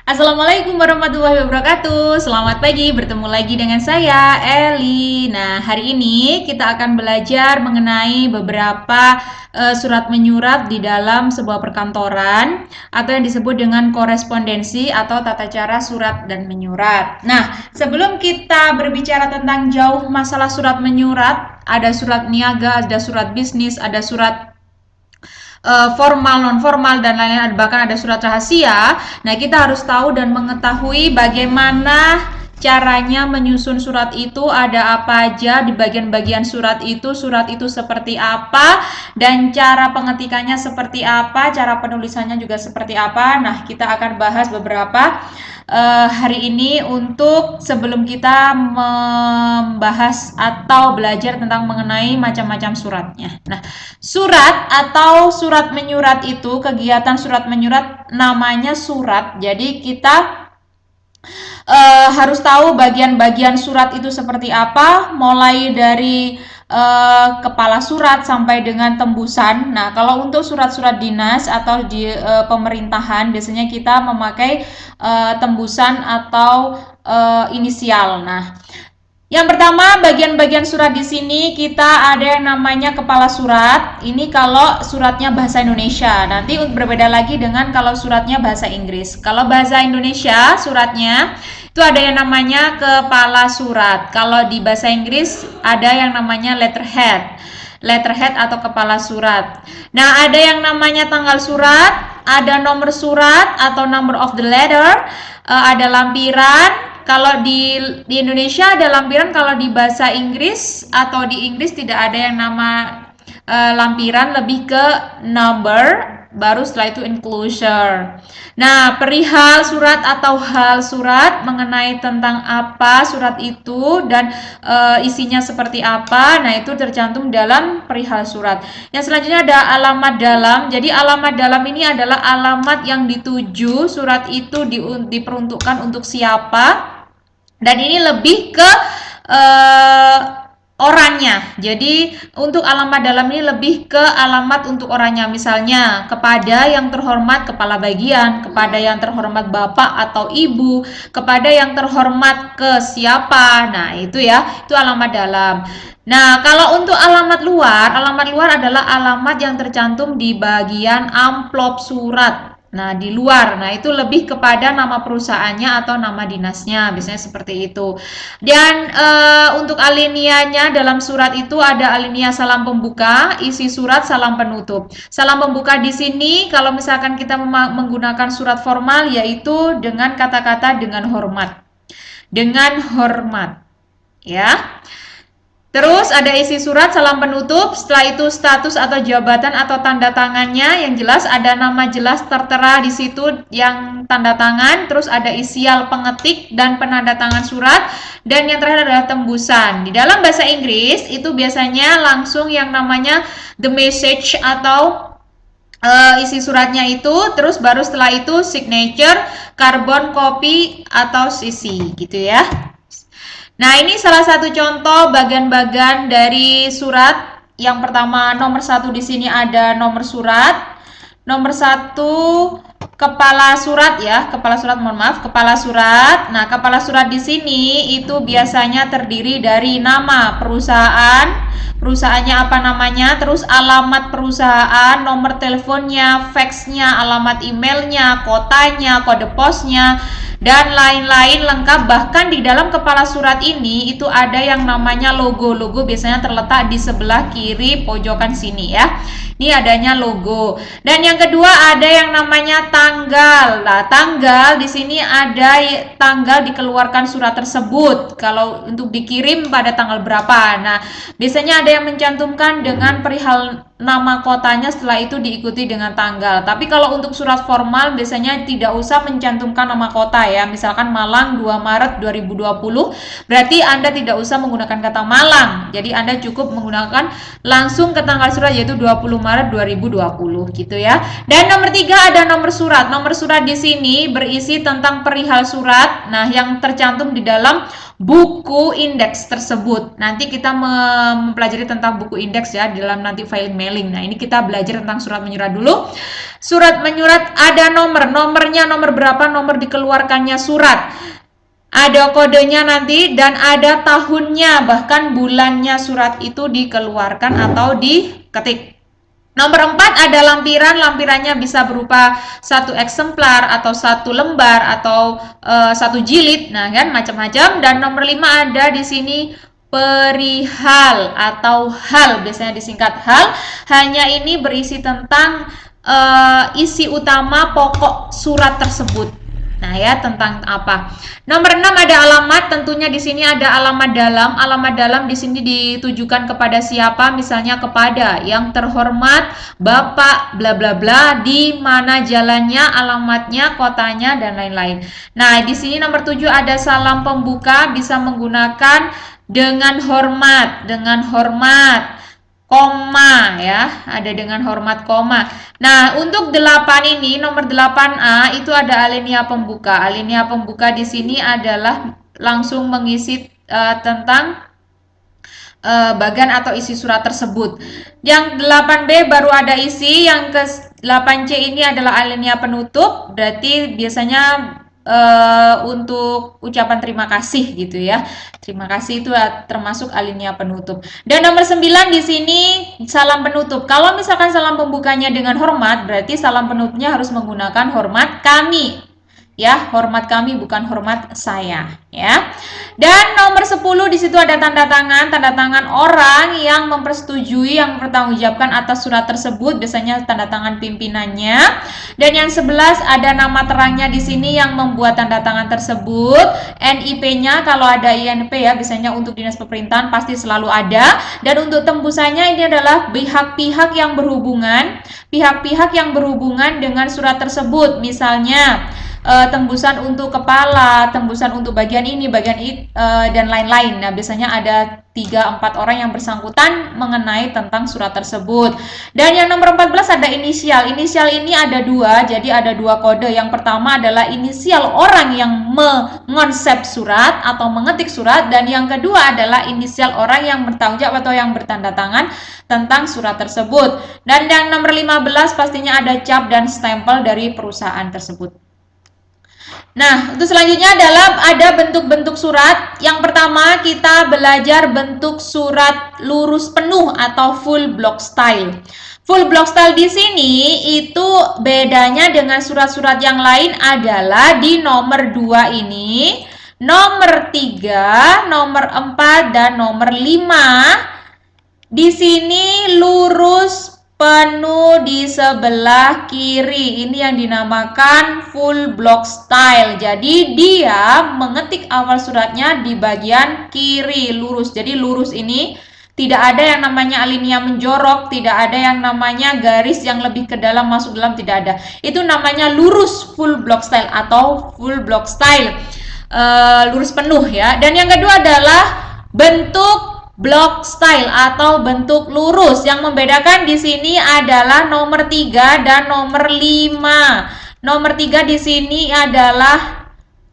Assalamualaikum warahmatullahi wabarakatuh. Selamat pagi, bertemu lagi dengan saya, Eli. Nah, hari ini kita akan belajar mengenai beberapa surat menyurat di dalam sebuah perkantoran atau yang disebut dengan korespondensi atau tata cara surat dan menyurat. Nah, sebelum kita berbicara tentang jauh masalah surat menyurat, ada surat niaga, ada surat bisnis, ada surat formal, non formal dan lain-lain, bahkan ada surat rahasia. Nah, kita harus tahu dan mengetahui bagaimana caranya menyusun surat itu, ada apa aja di bagian-bagian surat itu seperti apa, dan cara pengetikannya seperti apa, cara penulisannya juga seperti apa. Nah, kita akan bahas beberapa hari ini untuk sebelum kita membahas atau belajar tentang mengenai macam-macam suratnya. Nah, surat atau surat menyurat itu, kegiatan surat menyurat namanya surat. Jadi kita harus tahu bagian-bagian surat itu seperti apa, mulai dari kepala surat sampai dengan tembusan. Nah, kalau untuk surat-surat dinas atau di pemerintahan biasanya kita memakai tembusan atau inisial. Nah, yang pertama, bagian-bagian surat di sini kita ada yang namanya kepala surat. Ini kalau suratnya bahasa Indonesia. Nanti berbeda lagi dengan kalau suratnya bahasa Inggris. Kalau bahasa Indonesia suratnya itu ada yang namanya kepala surat. Kalau di bahasa Inggris ada yang namanya letterhead. Letterhead atau kepala surat. Nah, ada yang namanya tanggal surat, ada nomor surat atau number of the letter, ada lampiran. Kalau di Indonesia ada lampiran, kalau di bahasa Inggris atau di Inggris tidak ada yang nama lampiran, lebih ke number, baru setelah itu enclosure. Nah, perihal surat atau hal surat mengenai tentang apa surat itu dan isinya seperti apa, nah itu tercantum dalam perihal surat. Yang selanjutnya ada alamat dalam. Jadi alamat dalam ini adalah alamat yang dituju surat itu diperuntukkan untuk siapa. Dan ini lebih ke orangnya. Jadi untuk alamat dalam ini lebih ke alamat untuk orangnya. Misalnya kepada yang terhormat kepala bagian, kepada yang terhormat bapak atau ibu, kepada yang terhormat ke siapa. Nah, itu ya, itu alamat dalam. Nah, kalau untuk alamat luar adalah alamat yang tercantum di bagian amplop surat. Nah, di luar. Nah, itu lebih kepada nama perusahaannya atau nama dinasnya, biasanya seperti itu. Dan untuk alinianya dalam surat itu ada alinea salam pembuka, isi surat, salam penutup. Salam pembuka di sini kalau misalkan kita menggunakan surat formal yaitu dengan kata-kata dengan hormat. Dengan hormat. Ya. Terus ada isi surat, salam penutup, setelah itu status atau jabatan atau tanda tangannya, yang jelas ada nama jelas tertera di situ yang tanda tangan, terus ada isial pengetik dan penanda tangan surat, dan yang terakhir adalah tembusan. Di dalam bahasa Inggris itu biasanya langsung yang namanya the message atau isi suratnya itu, terus baru setelah itu signature, carbon copy atau CC gitu ya. Nah, ini salah satu contoh bagian-bagian dari surat. Yang pertama, nomor 1 di sini ada nomor surat. Nomor 1 kepala surat ya, kepala surat. Nah, kepala surat di sini itu biasanya terdiri dari nama perusahaan, perusahaannya apa namanya, terus alamat perusahaan, nomor teleponnya, faxnya, alamat emailnya, kotanya, kode posnya, dan lain-lain lengkap. Bahkan di dalam kepala surat ini itu ada yang namanya logo. Logo biasanya terletak di sebelah kiri pojokan sini ya. Ini adanya logo. Dan yang kedua ada yang namanya tanggal. Nah, tanggal di sini ada tanggal dikeluarkan surat tersebut. Kalau untuk dikirim pada tanggal berapa. Nah, biasanya ada yang mencantumkan dengan perihal nama kotanya, setelah itu diikuti dengan tanggal. Tapi kalau untuk surat formal biasanya tidak usah mencantumkan nama kota ya. Misalkan Malang 2 Maret 2020, berarti Anda tidak usah menggunakan kata Malang. Jadi Anda cukup menggunakan langsung ke tanggal surat yaitu 20 Maret 2020 gitu ya. Dan nomor 3 ada nomor surat. Nomor surat di sini berisi tentang perihal surat. Nah, yang tercantum di dalam buku indeks tersebut. Nanti kita mempelajari tentang buku indeks ya di dalam nanti file mailing. Nah, ini kita belajar tentang surat menyurat dulu. Surat menyurat ada nomornya nomor berapa, nomor dikeluarkannya surat. Ada kodenya nanti dan ada tahunnya, bahkan bulannya surat itu dikeluarkan atau diketik. Nomor 4 ada lampiran, lampirannya bisa berupa 1 eksemplar atau 1 lembar atau 1 jilid, nah kan macam-macam. Dan nomor 5 ada di sini perihal atau hal, biasanya disingkat hal. Hanya ini berisi tentang isi utama pokok surat tersebut. Nah ya, tentang apa? Nomor 6 ada alamat, tentunya di sini ada alamat dalam. Alamat dalam di sini ditujukan kepada siapa? Misalnya kepada yang terhormat Bapak bla bla bla, di mana jalannya, alamatnya, kotanya dan lain-lain. Nah, di sini nomor 7 ada salam pembuka, bisa menggunakan dengan hormat, koma ya, ada dengan hormat koma. Nah, untuk 8 ini, nomor 8A itu ada alinea pembuka. Alinea pembuka di sini adalah langsung mengisi tentang bagian atau isi surat tersebut. Yang 8B baru ada isi, yang ke 8C ini adalah alinea penutup, berarti biasanya untuk ucapan terima kasih gitu ya. Terima kasih itu termasuk alinea penutup. Dan nomor 9 di sini salam penutup. Kalau misalkan salam pembukanya dengan hormat, berarti salam penutupnya harus menggunakan hormat kami. Ya, hormat kami bukan hormat saya, ya. Dan nomor 10 di situ ada tanda tangan orang yang mempersetujui, yang mempertanggungjawabkan atas surat tersebut, biasanya tanda tangan pimpinannya. Dan yang 11 ada nama terangnya di sini yang membuat tanda tangan tersebut. NIP-nya kalau ada INP ya, biasanya untuk dinas pemerintahan pasti selalu ada. Dan untuk tembusannya ini adalah pihak-pihak yang berhubungan dengan surat tersebut, misalnya tembusan untuk kepala, tembusan untuk bagian ini, dan lain-lain. Nah, biasanya ada 3-4 orang yang bersangkutan mengenai tentang surat tersebut. Dan yang nomor 14 ada inisial. Inisial ini ada 2, jadi ada 2 kode. Yang pertama adalah inisial orang yang mengonsep surat atau mengetik surat, dan yang kedua adalah inisial orang yang bertanggung jawab atau yang bertanda tangan tentang surat tersebut. Dan yang nomor 15 pastinya ada cap dan stempel dari perusahaan tersebut. Nah, untuk selanjutnya adalah ada bentuk-bentuk surat. Yang pertama kita belajar bentuk surat lurus penuh atau full block style. Full block style di sini itu bedanya dengan surat-surat yang lain adalah di nomor 2 ini, nomor 3, nomor 4, dan nomor 5. Di sini lurus penuh di sebelah kiri. Ini yang dinamakan full block style. Jadi dia mengetik awal suratnya di bagian kiri, lurus. Jadi lurus ini tidak ada yang namanya alinea menjorok, tidak ada yang namanya garis yang lebih ke dalam masuk dalam, tidak ada. Itu namanya lurus full block style atau full block style. Lurus penuh ya. Dan yang kedua adalah bentuk block style atau bentuk lurus. Yang membedakan di sini adalah nomor 3 dan nomor 5. Nomor 3 di sini adalah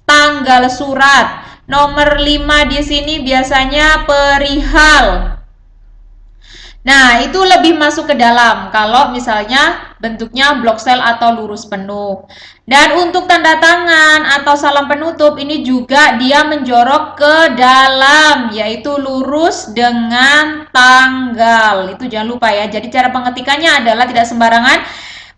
tanggal surat. Nomor 5 di sini biasanya perihal. Nah, itu lebih masuk ke dalam kalau misalnya bentuknya block style atau lurus penuh. Dan untuk tanda tangan atau salam penutup ini juga dia menjorok ke dalam, yaitu lurus dengan tanggal. Itu jangan lupa ya. Jadi cara pengetikannya adalah tidak sembarangan.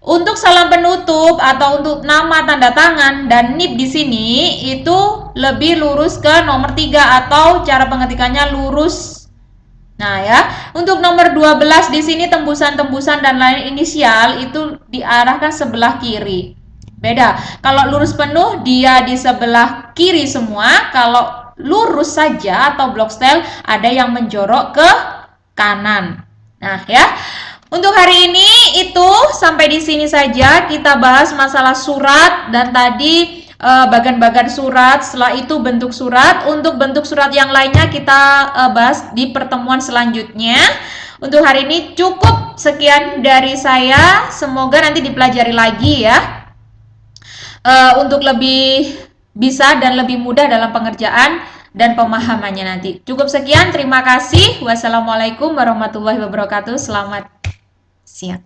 Untuk salam penutup atau untuk nama tanda tangan dan NIP di sini itu lebih lurus ke nomor 3 atau cara pengetikannya lurus. Nah ya, untuk nomor 12 di sini tembusan-tembusan dan lain inisial itu diarahkan sebelah kiri. Beda. Kalau lurus penuh dia di sebelah kiri semua, kalau lurus saja atau block style ada yang menjorok ke kanan. Nah ya. Untuk hari ini itu sampai di sini saja kita bahas masalah surat dan tadi bagian-bagian surat, setelah itu bentuk surat. Untuk bentuk surat yang lainnya kita bahas di pertemuan selanjutnya. Untuk hari ini cukup sekian dari saya. Semoga nanti dipelajari lagi ya, untuk lebih bisa dan lebih mudah dalam pengerjaan dan pemahamannya nanti. Cukup sekian, terima kasih. Wassalamualaikum warahmatullahi wabarakatuh. Selamat siang.